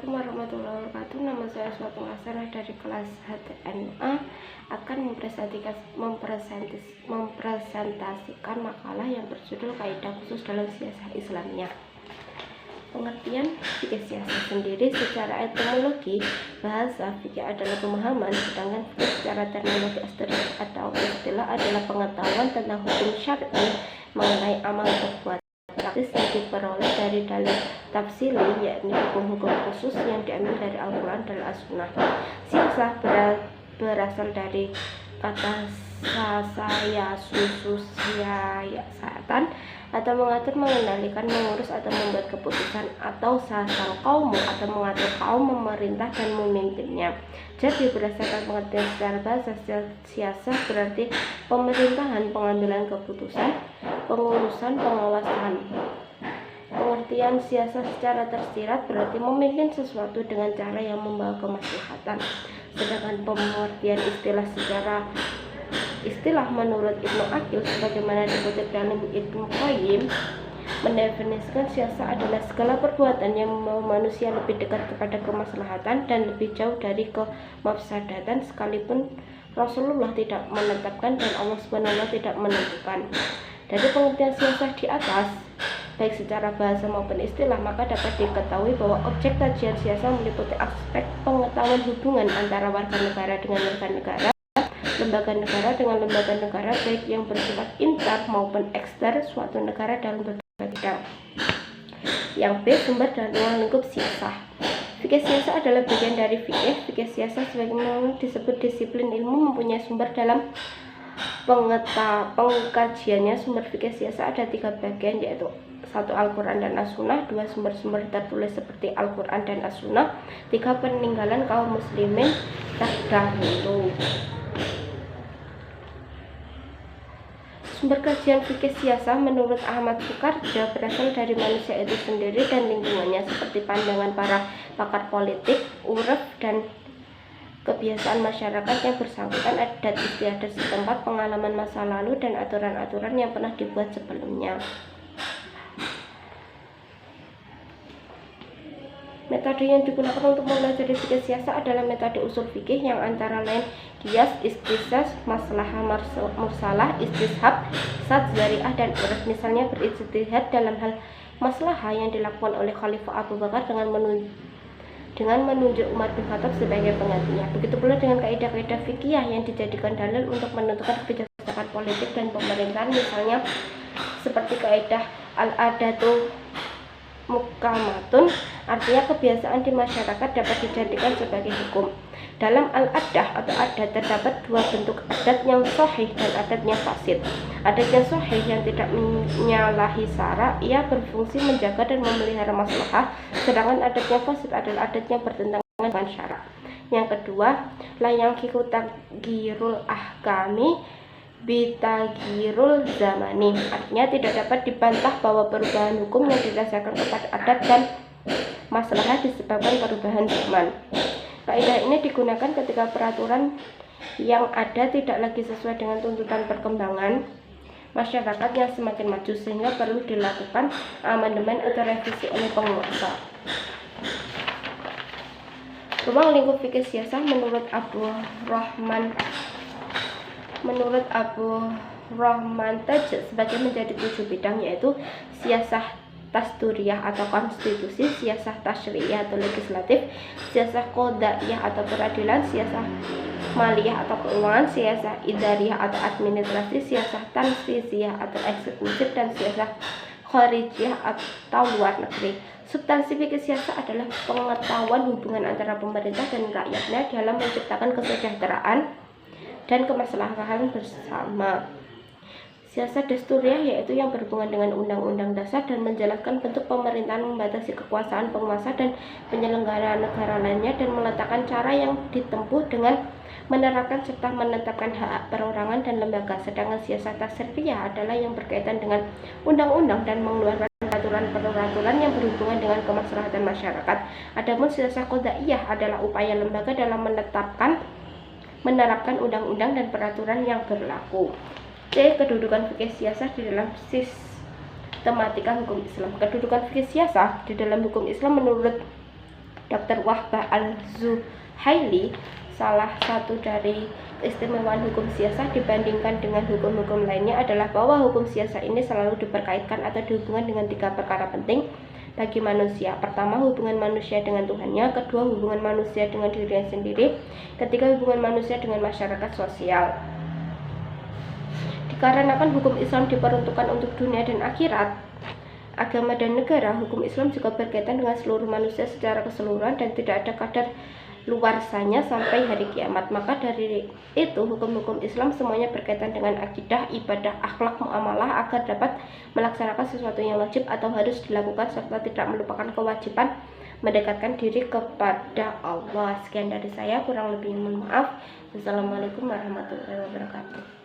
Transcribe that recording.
Assalamualaikum warahmatullahi wabarakatuh. Nama saya Asma Pengasana dari kelas HTNA akan mempresentasikan makalah yang berjudul Kaidah Khusus dalam Siasah Islamiyah. Pengertian fikih siasah sendiri secara etimologi bahasa fikih adalah pemahaman, sedangkan fikih secara terminologi atau istilah adalah pengetahuan tentang hukum syar'i mengenai amal perbuatan praktis yang diperoleh dari dalil tafsili, yakni hukum-hukum khusus yang diambil dari Al-Quran dan As-Sunnah. Siasah berasal dari kata sasaya sususiyasatan atau mengatur, mengendalikan, mengurus atau membuat keputusan, atau sasal kaumu atau mengatur kaum, memerintah dan memimpinnya. Jadi berdasarkan pengertian secara bahasa, siasah berarti pemerintahan, pengambilan keputusan, pengurusan, pengawasan. Pengertian siasah secara tersirat berarti memimpin sesuatu dengan cara yang membawa kemaslahatan. Sedangkan pengertian istilah secara istilah menurut Ibnu Aqil sebagaimana dikutip dalam Ibnu Qayyim mendefinisikan siasah adalah segala perbuatan yang membawa manusia lebih dekat kepada kemaslahatan dan lebih jauh dari kemafsadatan, sekalipun Rasulullah tidak menetapkan dan Allah SWT tidak menentukan. Dari pengertian siasah di atas, baik secara bahasa maupun istilah, maka dapat diketahui bahwa objek kajian siasah meliputi aspek pengetahuan hubungan antara warga negara dengan warga negara, lembaga negara dengan lembaga negara, baik yang bersifat inter maupun ekster suatu negara dalam berbagai bidang. Yang B, sumber dan ruang lingkup siasah. Fikih siasah adalah bagian dari fikih. Fikih siasah sebagaimana disebut disiplin ilmu mempunyai sumber dalam pengkajiannya. Sumber fikih siasah ada 3 bagian, yaitu 1. Al-Quran dan As-Sunnah, 2. Sumber-sumber tertulis seperti Al-Quran dan As-Sunnah, 3. Peninggalan kaum muslimin terdahulu. Sumber kajian fikih siasah menurut Ahmad Sukarjo berasal dari manusia itu sendiri dan lingkungannya, seperti pandangan para pakar politik, uruf dan kebiasaan masyarakat yang bersangkutan, adat istiadat setempat, pengalaman masa lalu, dan aturan-aturan yang pernah dibuat sebelumnya. Metode yang digunakan untuk mempelajari fikih siasah adalah metode usul fikih yang antara lain qiyas, istisnas, maslahah mursalah, istishab, sad, zari'ah, dan uruf. Misalnya berijtihad dalam hal maslahah yang dilakukan oleh Khalifah Abu Bakar dengan menunjuk Umar bin Khattab sebagai penggantinya. Begitu pula dengan kaidah-kaidah fikih yang dijadikan dalil untuk menentukan kebijakan politik dan pemerintahan, misalnya seperti kaidah al-adatu mukamatun, artinya kebiasaan di masyarakat dapat dijadikan sebagai hukum. Dalam al-adah atau adat terdapat 2 bentuk, adat yang sahih dan adat yang fasid. Adat yang sahih yang tidak menyalahi syara, ia berfungsi menjaga dan memelihara maslahah, sedangkan adat yang fasid adalah adat yang bertentangan dengan syara. Yang kedua, la yankihu taghyirul ahkami bitaghyirul zamani, artinya tidak dapat dibantah bahwa perubahan hukum yang didasarkan kepada adat dan maslahah disebabkan perubahan zaman. Kaidah ini digunakan ketika peraturan yang ada tidak lagi sesuai dengan tuntutan perkembangan masyarakat yang semakin maju, sehingga perlu dilakukan amandemen atau revisi oleh penguasa. Ruang lingkup fikih siasah menurut Abu Rahman Taj sebagai menjadi 7 bidang, yaitu siasah tasturiyah atau konstitusi, siasah tasyri'iyah atau legislatif, siasah qadaiyah atau peradilan, siasah maliyah atau keuangan, siasah idariyah atau administrasi, siasah tanfiziyah atau eksekutif, dan siasah kharijiyah atau luar negeri. Substansi fikih siasah adalah pengetahuan hubungan antara pemerintah dan rakyatnya dalam menciptakan kesejahteraan dan kemaslahatan bersama. Siasah dasturiyah yaitu yang berhubungan dengan undang-undang dasar dan menjelaskan bentuk pemerintahan, membatasi kekuasaan penguasa dan penyelenggara negara lainnya, dan meletakkan cara yang ditempuh dengan menerapkan serta menetapkan hak perorangan dan lembaga. Sedangkan siasah tasrifiyah adalah yang berkaitan dengan undang-undang dan mengeluarkan peraturan-peraturan yang berhubungan dengan kemaslahatan masyarakat. Adapun siasah qadaiyah adalah upaya lembaga dalam menerapkan undang-undang dan peraturan yang berlaku. C. Kedudukan fikih siasah di dalam sistematika hukum Islam. Kedudukan fikih siasah di dalam hukum Islam menurut Dr. Wahbah Al-Zuhaili, salah satu dari keistimewaan hukum siasah dibandingkan dengan hukum-hukum lainnya adalah bahwa hukum siasah ini selalu diperkaitkan atau dihubungkan dengan 3 perkara penting bagi manusia. Pertama, hubungan manusia dengan Tuhannya. Kedua, hubungan manusia dengan dirinya sendiri. Ketiga, hubungan manusia dengan masyarakat sosial. Dikarenakan hukum Islam diperuntukkan untuk dunia dan akhirat, agama dan negara, hukum Islam juga berkaitan dengan seluruh manusia secara keseluruhan dan tidak ada kadar luarsanya sampai hari kiamat. Maka dari itu hukum-hukum Islam semuanya berkaitan dengan akidah, ibadah, akhlak, muamalah agar dapat melaksanakan sesuatu yang wajib atau harus dilakukan serta tidak melupakan kewajiban mendekatkan diri kepada Allah. Sekian dari saya, kurang lebih mohon maaf. Wassalamualaikum warahmatullahi wabarakatuh.